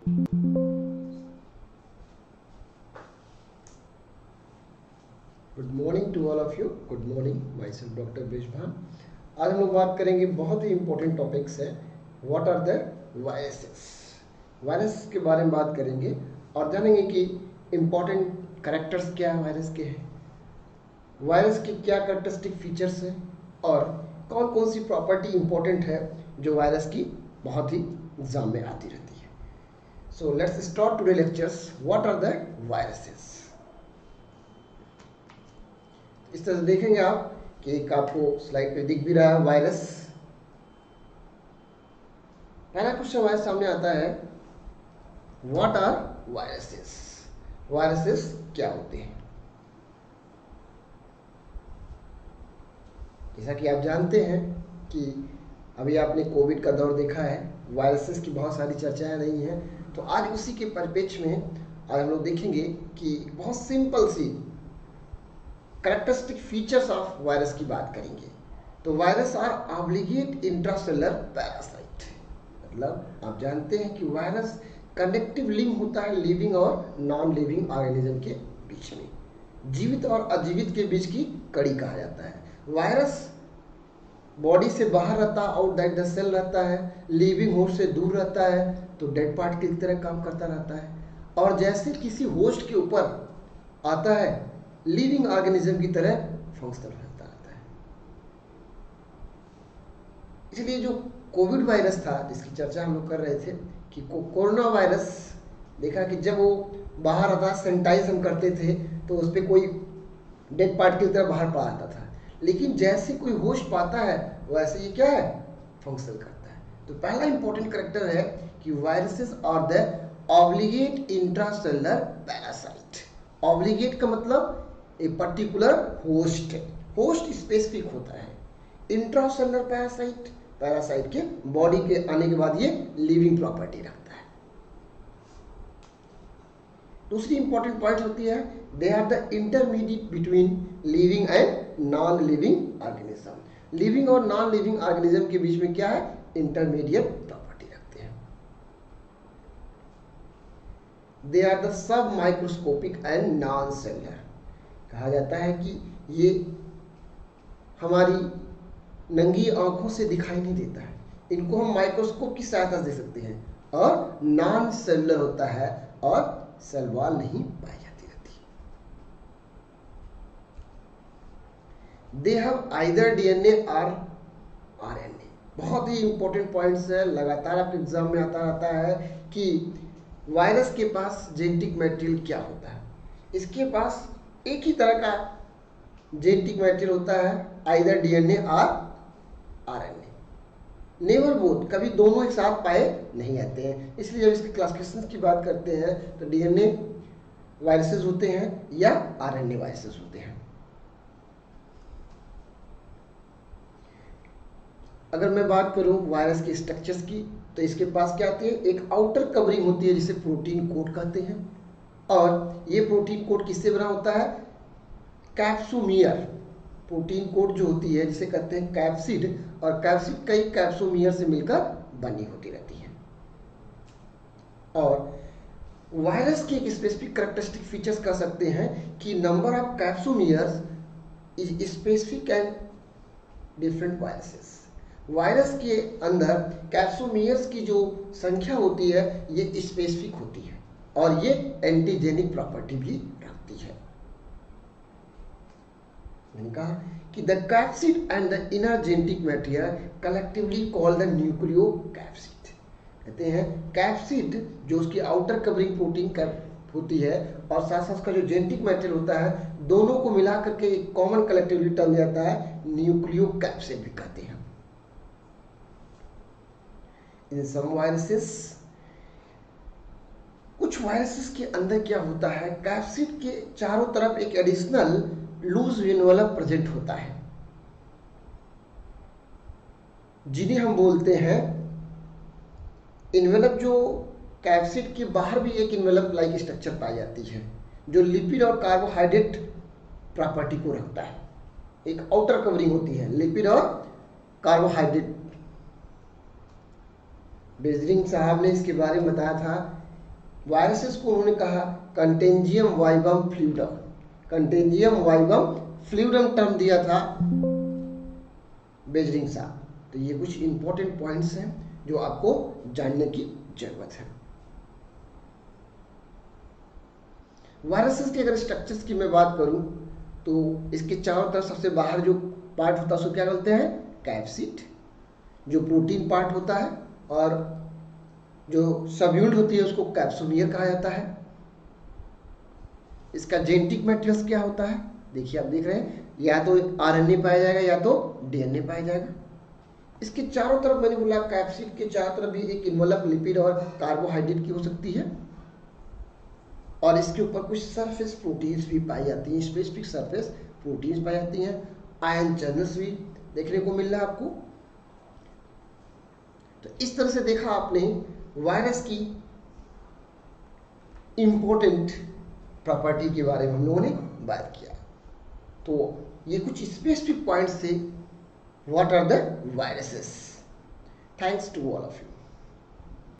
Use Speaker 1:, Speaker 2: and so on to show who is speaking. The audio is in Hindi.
Speaker 1: Good morning to all of you. Good morning, myself doctor Brijbhan. आज हम लोग बात करेंगे, बहुत ही इंपॉर्टेंट टॉपिक्स है, what are the viruses. Virus के बारे में बात करेंगे और जानेंगे कि इंपॉर्टेंट कैरेक्टर्स क्या वायरस के हैं, वायरस के क्या कैरेक्टरिस्टिक फीचर्स हैं और कौन कौन सी प्रॉपर्टी इंपॉर्टेंट है जो वायरस की बहुत ही एग्जाम में आती रहती है। So let's start today lectures. What are the viruses. इस तरह से देखेंगे आप कि एक आपको स्लाइड पे दिख भी रहा है वायरस। पहला क्वेश्चन हमारे सामने आता है, व्हाट आर वायरसेस। वायरसेस क्या होते हैं। जैसा कि आप जानते हैं कि अभी आपने कोविड का दौर देखा है, वायरसेस की बहुत सारी चर्चाएं रही हैं। तो आज उसी के परिप्रेक्ष्य में आज हम लोग देखेंगे कि बहुत सिंपल सी कैरेक्टरिस्टिक फीचर्स ऑफ वायरस की बात करेंगे। तो virus are obligate intracellular parasite, मतलब आप जानते हैं कि वायरस कनेक्टिव लिंक होता है लिविंग और नॉन लिविंग ऑर्गेनिज्म के बीच में, जीवित और अजीवित के बीच की कड़ी कहा जाता है। वायरस बॉडी से बाहर रहता है, आउटसाइड द सेल रहता है, लिविंग होस्ट से दूर रहता है, तो डेड पार्टिकल की तरह काम करता रहता है, और जैसे किसी होस्ट के ऊपर आता है लिविंग ऑर्गेनिज्म की तरह फंक्शनल रहता है। इसलिए जो कोविड वायरस था जिसकी चर्चा हम लोग कर रहे थे कि कोरोना वायरस, देखा कि जब वो बाहर आता, सैनिटाइज हम करते थे तो उस पर कोई डेड पार्टिकल की तरह बाहर पा आता था, लेकिन जैसे कोई होस्ट पाता है वैसे ये क्या है, फंक्शन करता है। तो पहला इंपॉर्टेंट कैरेक्टर है कि viruses are the obligate intracellular parasite. Obligate का मतलब ए पर्टिकुलर होस्ट है, होस्ट स्पेसिफिक होता है। इंट्रासेलुलर पैरासाइट, पैरासाइट के बॉडी के आने के बाद ये लिविंग प्रॉपर्टी रखता है। दूसरी इंपॉर्टेंट पॉइंट होती है, they are the intermediate between living and non living organism. Living और नॉन लिविंग ऑर्गेनिज्म के बीच में क्या है, इंटरमीडिएट प्रॉपर्टी रखते हैं। They are the submicroscopic and non cellular. कहा जाता है कि ये हमारी नंगी आंखों से दिखाई नहीं देता है, इनको हम माइक्रोस्कोप की सहायता से देख सकते हैं, और नॉन सेलुलर होता है और सेल वॉल नहीं पाई जाती रहती। दे हैव आइदर डीएनए और आरएनए। बहुत ही इंपॉर्टेंट पॉइंट्स है, लगातार आपके एग्जाम में आता रहता है कि वायरस के पास जेनेटिक मटेरियल क्या होता है। इसके पास एक ही तरह का जेनेटिक मटेरियल होता है, आइदर डीएनए और आरएनए, नेवर बोथ, कभी दोनों एक साथ पाए नहीं जाते हैं। इसलिए जब इसके क्लासिफिकेशन की बात करते हैं तो डीएनए वायरसेस होते हैं या आरएनए वायरसेस होते हैं। अगर मैं बात करूं वायरस के स्ट्रक्चर्स की, तो इसके पास क्या होती है, एक आउटर कवरिंग होती है जिसे प्रोटीन कोट कहते हैं, और ये प्रोटीन कोट किससे बना होता है, कैप्सोमियर। प्रोटीन कोट जो होती है जिसे कहते हैं कैप्सिड, और कैप्सिड कई कैप्सोमियर से मिलकर बनी होती रहती है। और वायरस की एक स्पेसिफिक कैरेक्टरिस्टिक फीचर्स कह सकते हैं कि number of capsomeres is specific and different viruses. Virus के अंदर कैप्सोमियर्स की जो संख्या होती है ये स्पेसिफिक होती है, और ये एंटीजेनिक प्रॉपर्टी भी रखती है। मैंने कहा कि the capsid and the inner genetic material collectively called the nucleocapsid. कहते हैं कैप्सिड जो उसकी आउटर कवरिंग प्रोटीन होती है, और साथ साथ का जो जेनेटिक मटेरियल होता है, दोनों को मिला करके एक कॉमन कलेक्टिवली टर्म जाता है, न्यूक्लियोकैप्सिड भी कहते हैं। इन सम वायरसेस, कुछ वायरसेस के अंदर क्या होता है, कैप्सिड के चारों तरफ एक एडिशनल लूज एनवेलप प्रेजेंट होता है, जिन्हें हम बोलते हैं एनवेलप। जो कैप्सिड के बाहर भी एक एनवेलप लाइक स्ट्रक्चर पाई जाती है जो लिपिड और कार्बोहाइड्रेट प्रॉपर्टी को रखता है। एक आउटर कवरिंग होती है लिपिड और कार्बोहाइड्रेट। बेजरिंग साहब ने इसके बारे में बताया था वायरसेस को उन्होंने कहा कंटेंजियम vivum fluidum, कंटेंजियम vivum fluidum term दिया था बेजरिंग साहब। तो ये कुछ इंपॉर्टेंट पॉइंट्स हैं जो आपको जानने की जरूरत है। वायरसेस के अगर स्ट्रक्चर्स की मैं बात करूं तो इसके चारों तरफ सबसे बाहर जो पार्ट होता है उसको क्या बोलते हैं, कैप्सिड, जो प्रोटीन पार्ट होता है, और जो सब यूनिट होती है उसको कैप्सुलियर कहा जाता है। इसका जेनेटिक मैटेरियल्स क्या होता है, देखिए आप देख रहे हैं, या तो आरएनए पाया जाएगा या तो डीएनए पाया जाएगा। इसके चारों तरफ मैंने बोला कैप्सिड के चारों तरफ भी एक इन्वॉल्व लिपिड और कार्बोहाइड्रेट की हो सकती है, और इसके ऊपर कुछ सरफेस प्रोटीन्स भी पाई जाती हैं, स्पेसिफिक सरफेस प्रोटीन्स पाई जाती हैं। आयन चैनल्स भी देखने को मिल रहा है आपको। तो इस तरह से देखा आपने वायरस की इंपॉर्टेंट प्रॉपर्टी के बारे में हम लोगों ने बात किया। तो ये कुछ स्पेसिफिक पॉइंट्स थे, what are the viruses. Thanks to all of you.